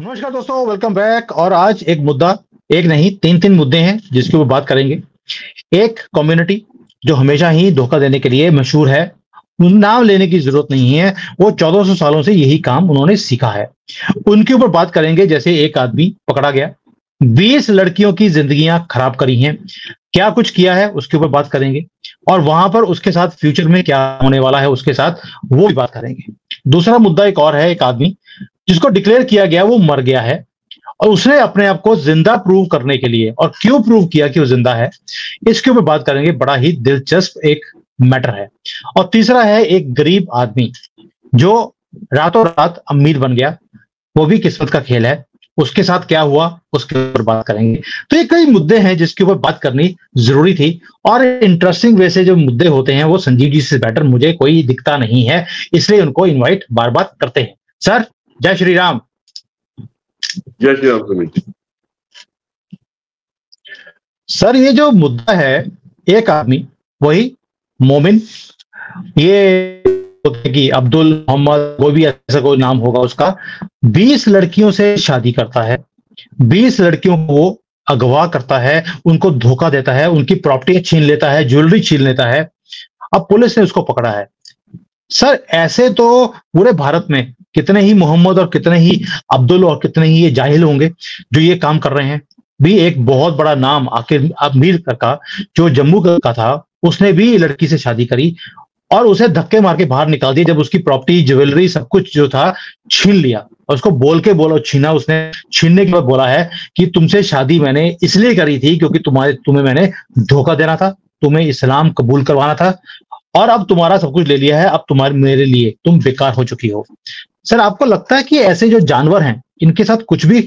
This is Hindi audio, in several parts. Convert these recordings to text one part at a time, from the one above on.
नमस्कार दोस्तों, वेलकम बैक। और आज एक मुद्दा, एक नहीं तीन तीन मुद्दे हैं जिसके ऊपर बात करेंगे। एक कम्युनिटी जो हमेशा ही धोखा देने के लिए मशहूर है, नाम लेने की जरूरत नहीं है, वो 1400 सालों से यही काम उन्होंने सीखा है। उनके ऊपर बात करेंगे। जैसे एक आदमी पकड़ा गया, 20 लड़कियों की जिंदगियां खराब करी हैं, क्या कुछ किया है उसके ऊपर बात करेंगे। और वहां पर उसके साथ फ्यूचर में क्या होने वाला है उसके साथ, वो भी बात करेंगे। दूसरा मुद्दा एक और है, एक आदमी जिसको डिक्लेयर किया गया वो मर गया है, और उसने अपने आप को जिंदा प्रूव करने के लिए, और क्यों प्रूव किया कि वो जिंदा है, इसके ऊपर बात करेंगे। बड़ा ही दिलचस्प एक मैटर है। और तीसरा है एक गरीब आदमी जो रातों रात अमीर बन गया, वो भी किस्मत का खेल है, उसके साथ क्या हुआ उसके ऊपर बात करेंगे। तो ये कई मुद्दे हैं जिसके ऊपर बात करनी जरूरी थी। और इंटरेस्टिंग वे से जो मुद्दे होते हैं वो संजीव जी से बेटर मुझे कोई दिखता नहीं है, इसलिए उनको इनवाइट बार बार करते हैं। सर, जय श्री राम। जय श्री राम सुमित। सर, ये जो मुद्दा है, एक आदमी वही मोमिन, ये कि अब्दुल मोहम्मद, कोई भी ऐसा कोई नाम होगा उसका, 20 लड़कियों से शादी करता है, 20 लड़कियों को वो अगवा करता है, उनको धोखा देता है, उनकी प्रॉपर्टी छीन लेता है, ज्वेलरी छीन लेता है। अब पुलिस ने उसको पकड़ा है। सर, ऐसे तो पूरे भारत में कितने ही मोहम्मद और कितने ही अब्दुल और कितने ही ये जाहिल होंगे जो ये काम कर रहे हैं। भी एक बहुत बड़ा नाम आखिर अमीर का जो जम्मू का था, उसने भी लड़की से शादी करी और उसे धक्के मार के बाहर निकाल दिया जब उसकी प्रॉपर्टी, ज्वेलरी, सब कुछ जो था छीन लिया। और उसको बोल के बोला, छीना, उसने छीनने के बाद बोला है कि तुमसे शादी मैंने इसलिए करी थी क्योंकि तुम्हें मैंने धोखा देना था, तुम्हें इस्लाम कबूल करवाना था, और अब तुम्हारा सब कुछ ले लिया है, अब तुम्हारे मेरे लिए तुम बेकार हो चुकी हो। सर, आपको लगता है कि ऐसे जो जानवर हैं इनके साथ कुछ भी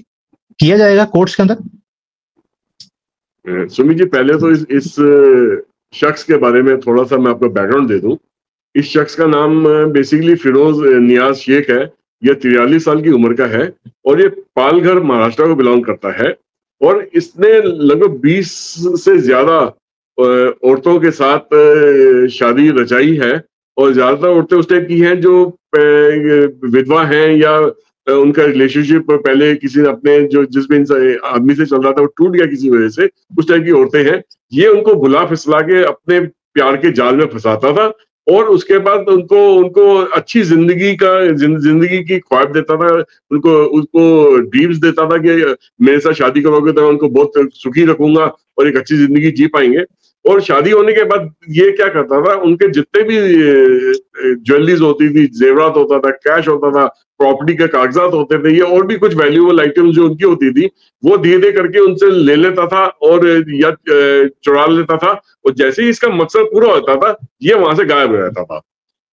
किया जाएगा कोर्ट्स के अंदर? सुमित जी, पहले तो इस शख्स के बारे में थोड़ा सा मैं आपको बैकग्राउंड दे दूं। इस शख्स का नाम बेसिकली फिरोज नियाज शेख है। यह 43 साल की उम्र का है और ये पालघर, महाराष्ट्र को बिलोंग करता है। और इसने लगभग 20 से ज्यादा औरतों के साथ शादी रचाई है। और ज्यादातर औरतें उस टाइप की हैं जो विधवा हैं या उनका रिलेशनशिप पहले किसी ने अपने जो जिस भी आदमी से चल रहा था वो टूट गया किसी वजह से, उस टाइप की औरतें हैं। ये उनको भुला फिसला के अपने प्यार के जाल में फंसाता था और उसके बाद उनको अच्छी जिंदगी की ख्वाब देता था, उनको ड्रीम्स देता था कि मेरे साथ शादी करोगे तो मैं उनको बहुत सुखी रखूंगा और एक अच्छी जिंदगी जी पाएंगे। और शादी होने के बाद ये क्या करता था, उनके जितने भी ज्वेलरीज होती थी, जेवरात होता था, कैश होता था, प्रॉपर्टी के कागजात होते थे, ये और भी कुछ वैल्यूएबल आइटम्स जो उनकी होती थी, वो धीरे करके उनसे ले लेता था और या चुरा लेता था। और जैसे ही इसका मकसद पूरा होता था, ये वहां से गायब हो जाता था।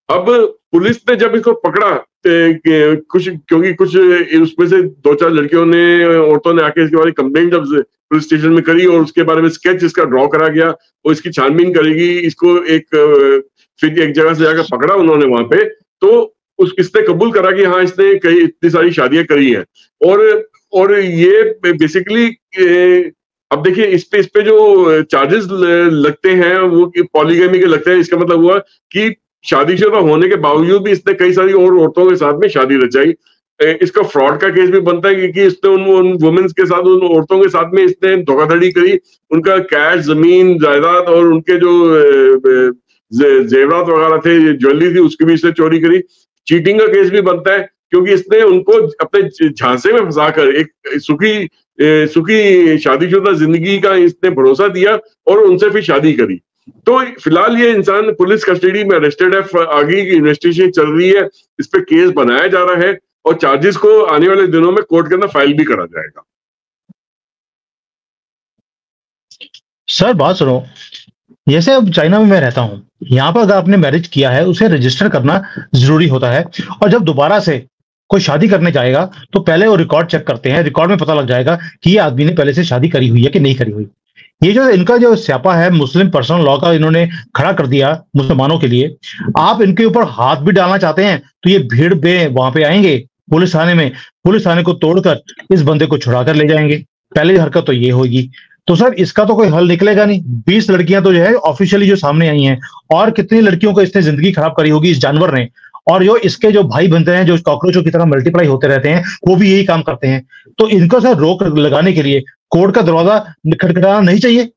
अब पुलिस ने जब इसको पकड़ा, क्योंकि कुछ उसमें से 2-4 लड़कियों ने, औरतों ने आके इसके बारे में कंप्लेंट जब पुलिस स्टेशन में करी और उसके बारे में स्केच इसका ड्रॉ करा गया और इसकी छानबीन करेगी, इसको फिर एक जगह से जाकर पकड़ा उन्होंने वहां पे, तो इसने कबूल करा कि हाँ, इसने कई इतनी सारी शादियां करी हैं। और ये बेसिकली अब देखिए इस पे जो चार्जेस लगते हैं वो पॉलीगैमी के लगते हैं। इसका मतलब हुआ कि शादीशुदा होने के बावजूद भी इसने कई सारी और औरतों के साथ में शादी रचाई। इसका फ्रॉड का केस भी बनता है क्योंकि इसने उन वुमेन्स के साथ, उन औरतों के साथ में इसने धोखाधड़ी करी, उनका कैश, जमीन, जायदाद और उनके जो जेवरात वगैरह थे, ज्वेलरी थी, उसकी भी इसने चोरी करी। चीटिंग का केस भी बनता है क्योंकि इसने उनको अपने झांसे में फंसाकर एक सुखी शादीशुदा जिंदगी का इसने भरोसा दिया और उनसे फिर शादी करी। तो फिलहाल ये इंसान पुलिस कस्टडी में अरेस्टेड है। आगे की इन्वेस्टिगेशन चल रही है, इस पे केस बनाया जा रहा है और चार्जेस को आने वाले दिनों में कोर्ट के अंदर फाइल भी करा जाएगा। सर, बात सुनो, जैसे अब चाइना में मैं रहता हूं, यहाँ पर अगर आपने मैरिज किया है उसे रजिस्टर करना जरूरी होता है। और जब दोबारा से कोई शादी करने जाएगा तो पहले वो रिकॉर्ड चेक करते हैं, रिकॉर्ड में पता लग जाएगा कि ये आदमी ने पहले से शादी करी हुई है कि नहीं करी हुई। ये जो इनका जो स्यापा है मुस्लिम पर्सनल लॉ का, इन्होंने खड़ा कर दिया मुसलमानों के लिए। आप इनके ऊपर हाथ भी डालना चाहते हैं तो ये भीड़ में वहां पे आएंगे पुलिस थाने में, पुलिस थाने को तोड़कर इस बंदे को छुड़ा कर ले जाएंगे। पहली हरकत तो ये होगी। तो सर, इसका तो कोई हल निकलेगा नहीं। 20 लड़कियां तो जो है ऑफिशियली जो सामने आई हैं, और कितनी लड़कियों को इसने जिंदगी खराब करी होगी इस जानवर ने। और जो इसके जो भाई बनते हैं, जो कॉकरोचों की तरह मल्टीप्लाई होते रहते हैं, वो भी यही काम करते हैं। तो इनको सर रोक लगाने के लिए कोर्ट का दरवाजा खटखटाना नहीं चाहिए।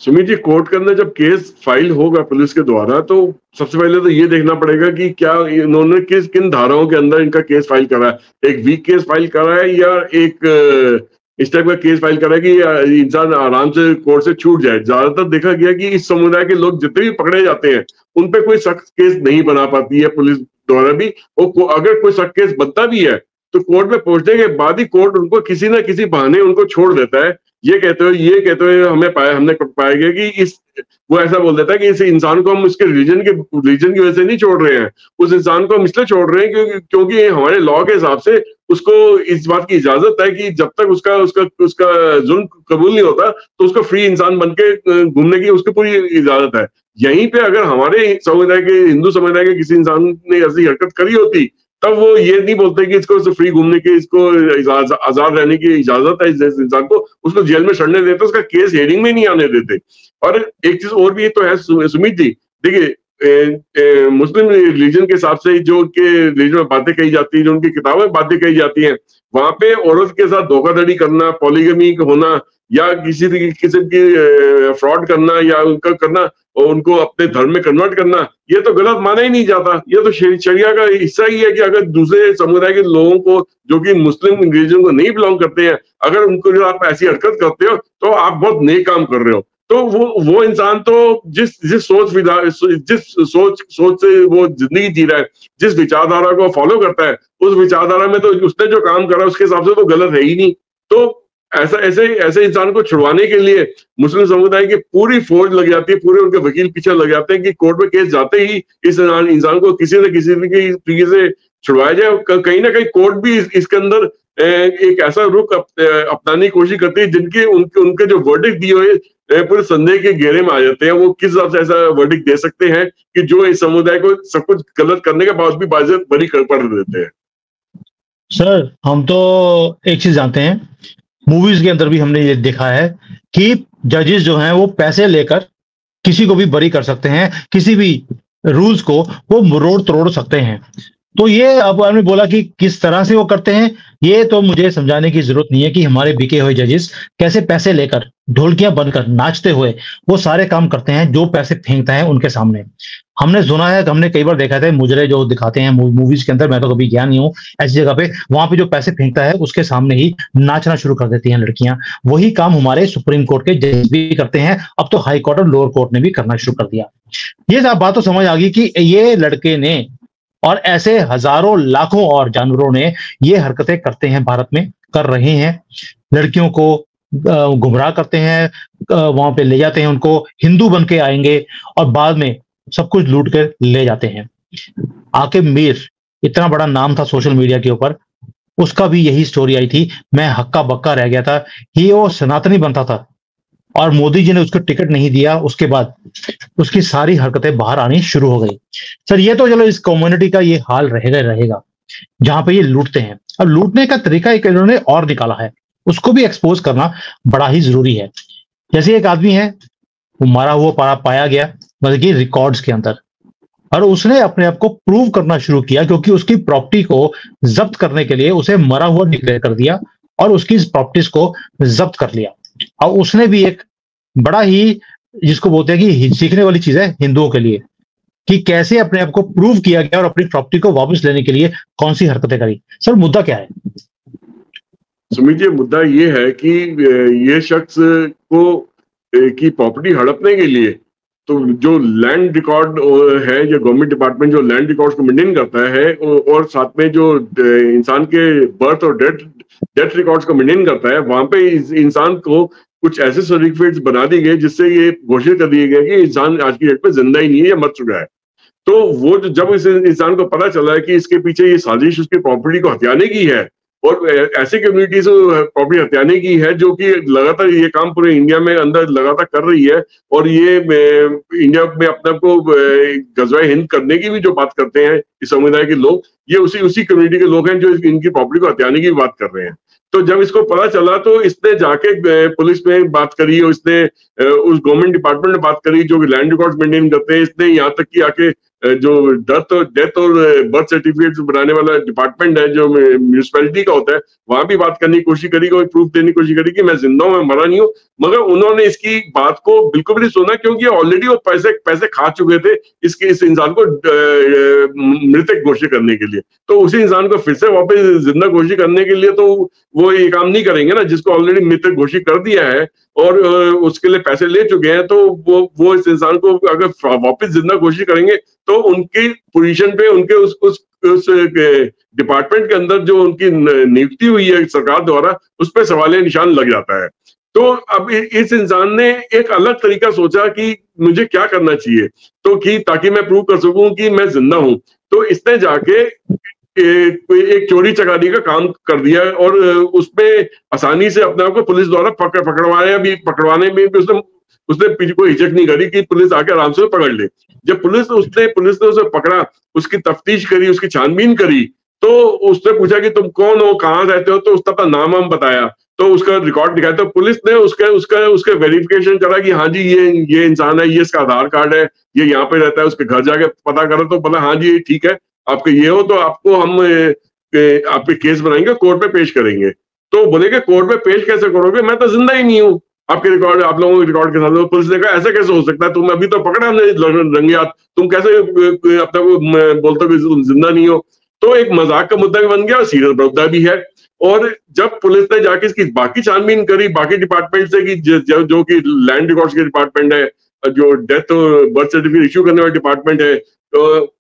सुमित जी, कोर्ट के अंदर जब केस फाइल होगा पुलिस के द्वारा, तो सबसे पहले तो ये देखना पड़ेगा कि क्या इन्होंने किन धाराओं के अंदर इनका केस फाइल करा है। एक वीक केस फाइल करा है या एक इस टाइप का केस फाइल करा है कि इंसान आराम से कोर्ट से छूट जाए। ज्यादातर देखा गया कि इस समुदाय के लोग जितने भी पकड़े जाते हैं उन पे कोई सख्त केस नहीं बना पाती है पुलिस द्वारा भी, और अगर कोई सख्त केस बनता भी है तो कोर्ट में पहुंचने के बाद ही कोर्ट उनको किसी ना किसी बहाने उनको छोड़ देता है। ये कहते हुए हमने पाया गया कि वो ऐसा बोल देता है कि इस इंसान को हम उसके रीजन की वजह से नहीं छोड़ रहे हैं, उस इंसान को हम इसलिए छोड़ रहे हैं क्योंकि हमारे लॉ के हिसाब से उसको इस बात की इजाजत है कि जब तक उसका जुल्म कबूल नहीं होता तो उसको फ्री इंसान बन के घूमने की उसकी पूरी इजाजत है। यहीं पे अगर हमारे हिंदू समुदाय के किसी इंसान ने ऐसी हरकत करी होती, तब वो ये नहीं बोलते कि इसको फ्री घूमने की, इसको आजाद रहने की इजाजत है, इस इंसान को उसको जेल में सड़ने देते, उसका केस हियरिंग में नहीं आने देते। और एक चीज और भी तो है सुमित जी, देखिए मुस्लिम रिलीजन के हिसाब से जो उनके रिलीजन में बातें कही जाती है, जो उनकी किताबों में बातें कही जाती हैं, वहां पे औरत के साथ धोखाधड़ी करना, पॉलीगमी होना या किसी किस्म की फ्रॉड करना या उनका करना और उनको अपने धर्म में कन्वर्ट करना, ये तो गलत माना ही नहीं जाता। ये तो शरिया का हिस्सा ही है कि अगर दूसरे समुदाय के लोगों को जो कि मुस्लिम रिलीजन को नहीं बिलोंग करते हैं, अगर उनको जो आप ऐसी हरकत करते हो तो आप बहुत नेक काम कर रहे हो। तो वो इंसान तो जिस सोच से वो जिंदगी जी रहा है, जिस विचारधारा को फॉलो करता है, उस विचारधारा में तो उसने जो काम करा उसके हिसाब से तो गलत है ही नहीं। तो ऐसे इंसान को छुड़वाने के लिए मुस्लिम समुदाय की पूरी फौज लग जाती है, पूरे उनके वकील पीछे लग जाते हैं कि कोर्ट में केस जाते ही इस इंसान को किसी न किसी तरीके से छुड़वाया जाए। कहीं ना कहीं कोर्ट भी इसके अंदर एक ऐसा रुख अपनाने की कोशिश करती है जिनके उनके जो वर्डिक्ट दिए हुए पूरे संदेह के घेरे में आ जाते हैं। वो किस हिसाब से ऐसा वर्डिक्ट दे सकते हैं कि जो इस समुदाय को सब कुछ गलत करने के बाद भी बाजियत बरी पड़ देते हैं। सर हम तो एक चीज जानते हैं, मूवीज के अंदर भी हमने ये देखा है कि जजेस जो हैं वो पैसे लेकर किसी को भी बरी कर सकते हैं, किसी भी रूल्स को वो मरोड़ तोड़ सकते हैं। तो ये अब आपने बोला कि किस तरह से वो करते हैं, ये तो मुझे समझाने की जरूरत नहीं है कि हमारे बिके हुए जजेस कैसे पैसे लेकर ढोलकियां बनकर नाचते हुए वो सारे काम करते हैं जो पैसे फेंकता है उनके सामने। हमने सुना है, हमने कई बार देखा था, मुजरे जो दिखाते हैं मूवीज के अंदर, मैं तो कभी गया नहीं हूँ ऐसी जगह पे, वहां पे जो पैसे फेंकता है उसके सामने ही नाचना शुरू कर देती हैं लड़कियां। वही काम हमारे सुप्रीम कोर्ट के जज भी करते हैं, अब तो हाई कोर्ट और लोअर कोर्ट ने भी करना शुरू कर दिया। ये सब बात तो समझ आ गई कि ये लड़के ने और ऐसे हजारों लाखों और जानवरों ने ये हरकतें करते हैं, भारत में कर रहे हैं। लड़कियों को गुमराह करते हैं, वहां पे ले जाते हैं, उनको हिंदू बन के आएंगे और बाद में सब कुछ लूट कर ले जाते हैं। आकिब मीर इतना बड़ा नाम था सोशल मीडिया के ऊपर, उसका भी यही स्टोरी आई थी, मैं हक्का बक्का रह गया था। ये वो सनातनी बनता था और मोदी जी ने उसको टिकट नहीं दिया, उसके बाद उसकी सारी हरकतें बाहर आनी शुरू हो गई। सर ये तो चलो इस कम्युनिटी का ये हाल रहेगा जहां पे ये लूटते हैं। अब लूटने का तरीका एक इन्होंने और निकाला है, उसको भी एक्सपोज करना बड़ा ही जरूरी है। जैसे एक आदमी है, वो मारा हुआ पाया गया मतलब कि रिकॉर्ड्स के अंदर, और उसने अपने आप को प्रूव करना शुरू किया क्योंकि उसकी प्रॉपर्टी को जब्त करने के लिए उसे मरा हुआ डिक्लेयर कर दिया और उसकी प्रॉपर्टीज को जब्त कर लिया। और उसने भी एक बड़ा ही, जिसको बोलते हैं कि सीखने वाली चीज है हिंदुओं के लिए, कि कैसे अपने आप को प्रूव किया गया और अपनी प्रॉपर्टी को वापस लेने के लिए कौन सी हरकतें करी। सर मुद्दा क्या है? सुमित जी, मुद्दा ये है कि ये शख्स को की प्रॉपर्टी हड़पने के लिए तो जो लैंड रिकॉर्ड है या गवर्नमेंट डिपार्टमेंट जो लैंड रिकॉर्ड्स को मेंटेन करता है और साथ में जो इंसान के बर्थ और डेथ रिकॉर्ड्स को मेंटेन करता है, वहां पे इस इंसान को कुछ ऐसे सर्टिफिकेट्स बना दिए गए जिससे ये घोषित कर दिया गया कि इंसान आज की डेट में जिंदा ही नहीं है या मर चुका है। तो वो जब इस इंसान को पता चला है कि इसके पीछे ये साजिश उसकी प्रॉपर्टी को हथियाने की है और ऐसी कम्युनिटी से प्रॉपर्टी हथियाने की है जो कि लगातार ये काम पूरे इंडिया में अंदर लगातार कर रही है, और ये इंडिया में अपने आप को गजवाए हिंद करने की भी जो बात करते हैं इस समुदाय के लोग, ये उसी कम्युनिटी के लोग हैं जो इनकी प्रॉपर्टी को हथियाने की बात कर रहे हैं। तो जब इसको पता चला तो इसने जाके पुलिस में बात करी और इसने उस गवर्नमेंट डिपार्टमेंट में बात करी जो लैंड रिकॉर्ड्स मेंटेन करते हैं। इसने यहाँ तक कि आके जो डेथ और बर्थ सर्टिफिकेट बनाने वाला डिपार्टमेंट है जो म्यूनिसिपैलिटी का होता है, वहां भी बात करने की कोशिश करी, कोई प्रूफ देने की कोशिश करी कि मैं जिंदा हूं, मैं मरा नहीं हूं, मगर उन्होंने इसकी बात को बिल्कुल भी नहीं सुना, क्योंकि ऑलरेडी वो पैसे खा चुके थे इस इंसान को मृतक घोषित करने के लिए। तो उसी इंसान को फिर से वापस जिंदा घोषित करने के लिए तो वो ये काम नहीं करेंगे ना, जिसको ऑलरेडी मृतक घोषित कर दिया है और उसके लिए पैसे ले चुके हैं। तो वो इस इंसान को अगर वापस जिंदा घोषित करेंगे तो उनकी पोजीशन पे, उनके उस डिपार्टमेंट के अंदर जो उनकी नियुक्ति हुई है सरकार द्वारा, उस पर सवालिया निशान लग जाता है। तो अब इस इंसान ने एक अलग तरीका सोचा कि मुझे क्या करना चाहिए, तो कि ताकि मैं प्रूव कर सकूं कि मैं जिंदा हूं। तो इसने जाके एक चोरी चकारी का काम कर दिया और उसमें आसानी से अपने आप को पुलिस द्वारा पकड़वाने में भी उसने कोई हिचक नहीं करी कि पुलिस आके आराम से पकड़ ले। जब पुलिस ने उसे पकड़ा, उसकी तफ्तीश करी, उसकी छानबीन करी, तो उसने पूछा कि तुम कौन हो, कहाँ रहते हो, तो उसका अपना नाम हम बताया, तो उसका रिकॉर्ड दिखाया, तो पुलिस ने उसके वेरिफिकेशन करा कि हाँ जी ये इंसान है, ये इसका आधार कार्ड है, ये यहाँ पे रहता है। उसके घर जाके पता करा तो बोला हाँ जी ठीक है, आपके ये हो तो आपको हम आपके केस बनाएंगे, कोर्ट में पेश करेंगे। तो बोले कि कोर्ट में पेश कैसे करोगे, मैं तो जिंदा ही नहीं हूँ, आपके रिकॉर्ड, आप लोगों के रिकॉर्ड के साथ। तो पुलिस ने कहा ऐसा कैसे हो सकता है, तुम अभी तो पकड़ा हमने रंगे हाथ, तुम कैसे अपने को बोलते हो कि तुम जिंदा नहीं हो। तो एक मजाक का मुद्दा भी बन गया और सीरियस मुद्दा भी है। और जब पुलिस ने जाके इसकी बाकी छानबीन करी बाकी डिपार्टमेंट से कि जो कि लैंड रिकॉर्ड्स के डिपार्टमेंट है, जो डेथ बर्थ सर्टिफिकेट इश्यू करने वाला डिपार्टमेंट है, तो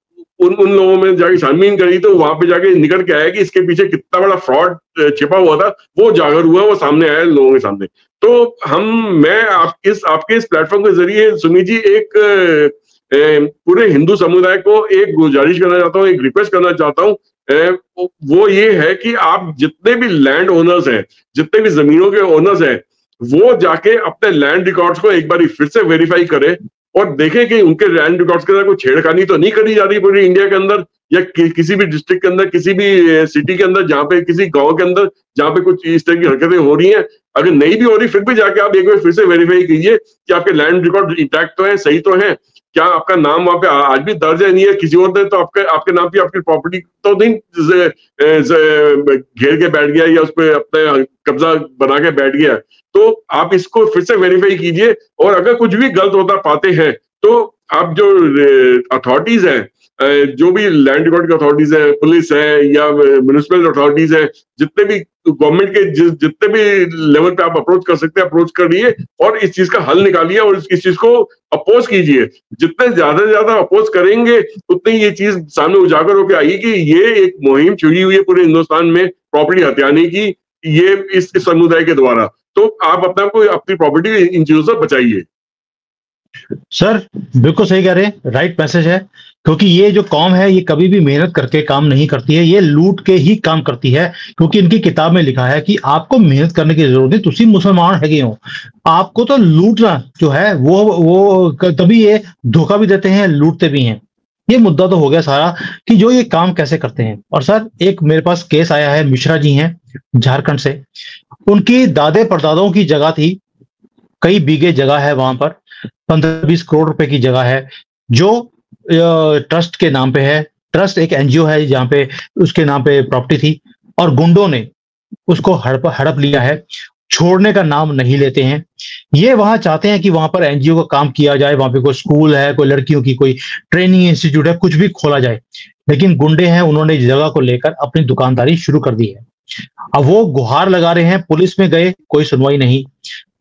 उन लोगों में जाके छानबीन करी, तो वहां पे जाके निकल के आया कि इसके पीछे कितना बड़ा फ्रॉड छिपा हुआ था, वो जागर हुआ, वो सामने आया लोगों के सामने। तो मैं आपके इस प्लेटफॉर्म के जरिए सुमित जी एक पूरे हिंदू समुदाय को एक गुजारिश करना चाहता हूँ, एक रिक्वेस्ट करना चाहता हूँ, वो ये है कि आप जितने भी लैंड ओनर्स हैं, जितने भी जमीनों के ओनर्स हैं, वो जाके अपने लैंड रिकॉर्ड्स को एक बार फिर से वेरीफाई करें और देखें कि उनके लैंड रिकॉर्ड्स के अंदर कोई छेड़खानी तो नहीं करी जा रही पूरी इंडिया के अंदर, या किसी भी डिस्ट्रिक्ट के अंदर, किसी भी सिटी के अंदर, जहाँ पे किसी गांव के अंदर जहाँ पे कुछ इस तरह की हरकतें हो रही हैं। अगर नहीं भी हो रही फिर भी जाके आप एक बार फिर से वेरीफाई कीजिए कि आपके लैंड रिकॉर्ड इंटैक्ट तो है, सही तो है, क्या आपका नाम वहां पे आज भी दर्ज है, नहीं है, किसी और ने तो आपके नाम की आपकी प्रॉपर्टी तो नहीं घेर के बैठ गया या उस पर अपने कब्जा बना के बैठ गया। तो आप इसको फिर से वेरीफाई कीजिए और अगर कुछ भी गलत होता पाते हैं तो आप जो अथॉरिटीज हैं, जो भी लैंड रिकॉर्ड की अथॉरिटीज है, पुलिस है या म्युनिसिपल अथॉरिटीज है, जितने भी गवर्नमेंट के जितने भी लेवल पे आप अप्रोच कर सकते हैं अप्रोच करिए और इस चीज का हल निकालिए और इस चीज को अपोज कीजिए। जितने ज्यादा से ज्यादा अपोज करेंगे उतनी ये चीज सामने उजागर होकर आएगी कि ये एक मुहिम छुड़ी हुई है पूरे हिंदुस्तान में प्रॉपर्टी हथियाने की, ये इस समुदाय के द्वारा। तो आप अपनी प्रॉपर्टी इन चीजों से बचाइए। सर बिल्कुल सही कह रहे हैं, राइट मैसेज है, क्योंकि ये जो कौम है ये कभी भी मेहनत करके काम नहीं करती है, ये लूट के ही काम करती है। क्योंकि इनकी किताब में लिखा है कि आपको मेहनत करने की जरूरत नहीं, तुसी मुसलमान है हो, आपको तो लूटना जो है वो तभी ये धोखा भी देते हैं, लूटते भी हैं। ये मुद्दा तो हो गया सारा कि जो ये काम कैसे करते हैं। और सर एक मेरे पास केस आया है, मिश्रा जी हैं झारखंड से, उनकी दादे परदादों की जगह थी, कई बीघे जगह है वहां पर, 15-20 करोड़ रुपए की जगह है जो ट्रस्ट के नाम पे है। ट्रस्ट एक एनजीओ है जहां पे उसके नाम पे प्रॉपर्टी थी और गुंडों ने उसको हड़प लिया है, छोड़ने का नाम नहीं लेते हैं। ये वहां चाहते हैं कि वहां पर एनजीओ का काम किया जाए, वहां पे कोई स्कूल है, कोई लड़कियों की कोई ट्रेनिंग इंस्टीट्यूट है, कुछ भी खोला जाए, लेकिन गुंडे हैं, उन्होंने जगह को लेकर अपनी दुकानदारी शुरू कर दी है। अब वो गुहार लगा रहे हैं, पुलिस में गए कोई सुनवाई नहीं,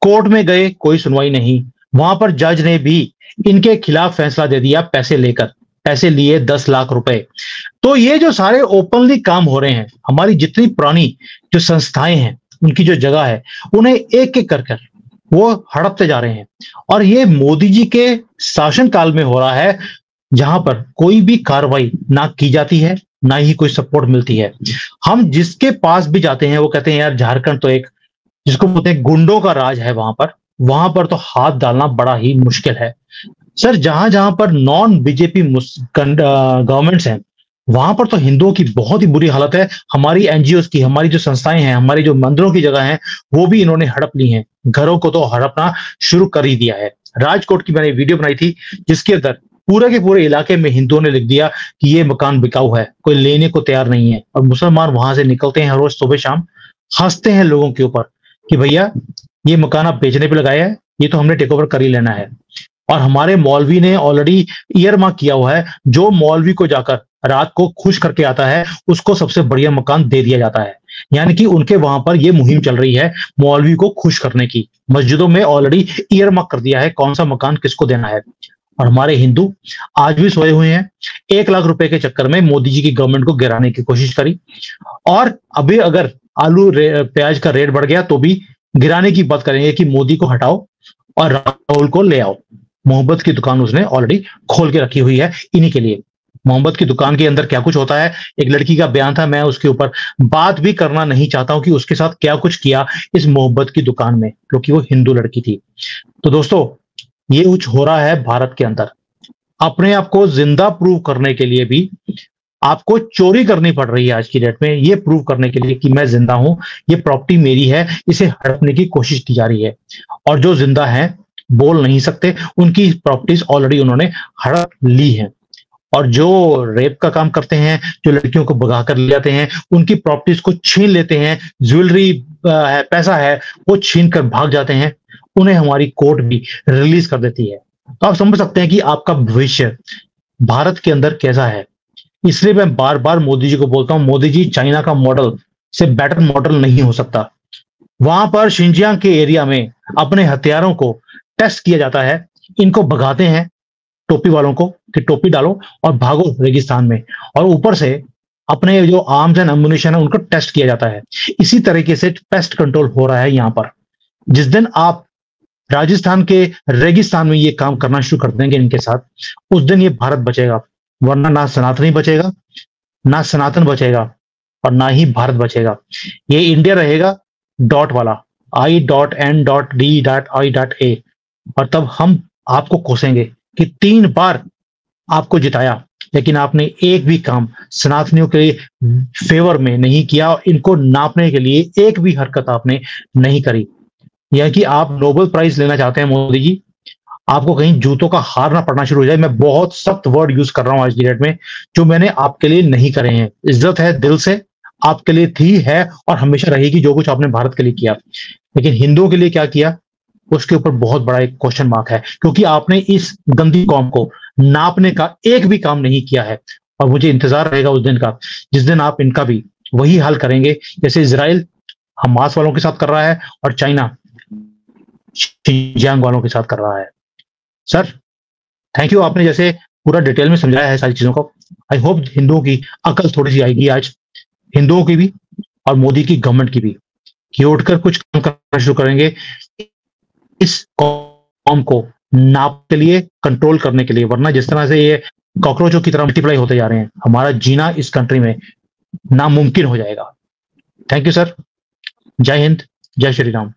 कोर्ट में गए कोई सुनवाई नहीं, वहां पर जज ने भी इनके खिलाफ फैसला दे दिया, पैसे लेकर, पैसे लिए 10 लाख रुपए। तो ये जो सारे ओपनली काम हो रहे हैं, हमारी जितनी पुरानी जो संस्थाएं हैं उनकी जो जगह है उन्हें एक एक कर वो हड़पते जा रहे हैं। और ये मोदी जी के शासन काल में हो रहा है, जहां पर कोई भी कार्रवाई ना की जाती है, ना ही कोई सपोर्ट मिलती है। हम जिसके पास भी जाते हैं वो कहते हैं यार झारखंड तो एक जिसको बोलते हैं गुंडों का राज है, वहां पर तो हाथ डालना बड़ा ही मुश्किल है। सर जहां जहां पर नॉन बीजेपी गवर्नमेंट्स हैं वहां पर तो हिंदुओं की बहुत ही बुरी हालत है। हमारी एनजीओस की, हमारी जो संस्थाएं हैं, हमारी जो मंदिरों की जगह हैं, वो भी इन्होंने हड़प ली हैं, घरों को तो हड़पना शुरू कर ही दिया है। राजकोट की मैंने वीडियो बनाई थी जिसके अंदर पूरे के पूरे इलाके में हिंदुओं ने लिख दिया कि ये मकान बिकाऊ है, कोई लेने को तैयार नहीं है। और मुसलमान वहां से निकलते हैं हर रोज सुबह शाम, हंसते हैं लोगों के ऊपर कि भैया ये मकान आप बेचने पे लगाया है, ये तो हमने टेक ओवर कर ही लेना है। और हमारे मौलवी ने ऑलरेडी ईयर मार्क किया हुआ है, जो मौलवी को जाकर रात को खुश करके आता है उसको सबसे बढ़िया मकान दे दिया जाता है। यानी कि उनके वहां पर यह मुहिम चल रही है मौलवी को खुश करने की। मस्जिदों में ऑलरेडी ईयर मार्क कर दिया है कौन सा मकान किसको देना है। और हमारे हिंदू आज भी सोए हुए हैं, 1 लाख रुपए के चक्कर में मोदी जी की गवर्नमेंट को गिराने की कोशिश करी। और अभी अगर आलू प्याज का रेट बढ़ गया तो भी गिराने की बात करेंगे कि मोदी को हटाओ और राहुल को ले आओ। मोहब्बत की दुकान उसने ऑलरेडी खोल के रखी हुई है इन्हीं के लिए। मोहब्बत की दुकान के अंदर क्या कुछ होता है, एक लड़की का बयान था, मैं उसके ऊपर बात भी करना नहीं चाहता हूं कि उसके साथ क्या कुछ किया इस मोहब्बत की दुकान में, क्योंकि वो हिंदू लड़की थी। तो दोस्तों ये कुछ हो रहा है भारत के अंदर। अपने आप को जिंदा प्रूव करने के लिए भी आपको चोरी करनी पड़ रही है आज की डेट में, ये प्रूव करने के लिए कि मैं जिंदा हूं, ये प्रॉपर्टी मेरी है, इसे हड़पने की कोशिश की जा रही है। और जो जिंदा हैं बोल नहीं सकते, उनकी प्रॉपर्टीज ऑलरेडी उन्होंने हड़प ली है। और जो रेप का काम करते हैं, जो लड़कियों को भगा कर ले जाते हैं, उनकी प्रॉपर्टीज को छीन लेते हैं, ज्वेलरी है, पैसा है, वो छीन कर भाग जाते हैं, उन्हें हमारी कोर्ट भी रिलीज कर देती है। तो आप समझ सकते हैं कि आपका भविष्य भारत के अंदर कैसा है। इसलिए मैं बार बार मोदी जी को बोलता हूं, मोदी जी चाइना का मॉडल से बेटर मॉडल नहीं हो सकता। वहां पर शिंजियांग के एरिया में अपने हथियारों को टेस्ट किया जाता है, इनको भगाते हैं टोपी वालों को कि टोपी डालो और भागो रेगिस्तान में, और ऊपर से अपने जो आर्म्स एंड एम्युनिशन है उनको टेस्ट किया जाता है। इसी तरीके से पेस्ट कंट्रोल हो रहा है यहां पर। जिस दिन आप राजस्थान के रेगिस्तान में ये काम करना शुरू कर देंगे इनके साथ, उस दिन ये भारत बचेगा, वरना ना सनातनी बचेगा, ना सनातन बचेगा, और ना ही भारत बचेगा। ये इंडिया रहेगा डॉट वाला, I.N.D.I.A, और तब हम आपको कोसेंगे कि 3 बार आपको जिताया, लेकिन आपने एक भी काम सनातनियों के फेवर में नहीं किया, और इनको नापने के लिए एक भी हरकत आपने नहीं करी। यह कि आप नोबेल प्राइज लेना चाहते हैं मोदी जी, आपको कहीं जूतों का हार ना पड़ना शुरू हो जाए। मैं बहुत सख्त वर्ड यूज कर रहा हूं आज की डेट में, जो मैंने आपके लिए नहीं करे हैं। इज्जत है दिल से, आपके लिए थी, है और हमेशा रहेगी जो कुछ आपने भारत के लिए किया। लेकिन हिंदुओं के लिए क्या किया, उसके ऊपर बहुत बड़ा एक क्वेश्चन मार्क है, क्योंकि आपने इस गंदी कौम को नापने का एक भी काम नहीं किया है। और मुझे इंतजार रहेगा उस दिन का जिस दिन आप इनका भी वही हाल करेंगे जैसे इजराइल हमास वालों के साथ कर रहा है और चाइना शिंजियांग वालों के साथ कर रहा है। सर थैंक यू, आपने जैसे पूरा डिटेल में समझाया है सारी चीजों को। आई होप हिंदुओं की अकल थोड़ी सी आएगी आज, हिंदुओं की भी और मोदी की गवर्नमेंट की भी, कि उठकर कुछ काम करना शुरू करेंगे इस कौम को नाप के लिए, कंट्रोल करने के लिए। वरना जिस तरह से ये कॉकरोचों की तरह मल्टीप्लाई होते जा रहे हैं, हमारा जीना इस कंट्री में नामुमकिन हो जाएगा। Thank you sir. जय हिंद, जय श्री राम।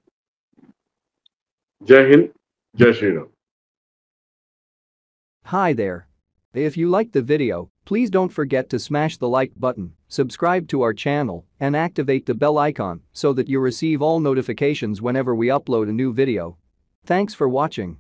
जय हिंद, जय Shri Ram. Hi there. If you liked the video, please don't forget to smash the like button, subscribe to our channel, and activate the bell icon so that you receive all notifications whenever we upload a new video. Thanks for watching.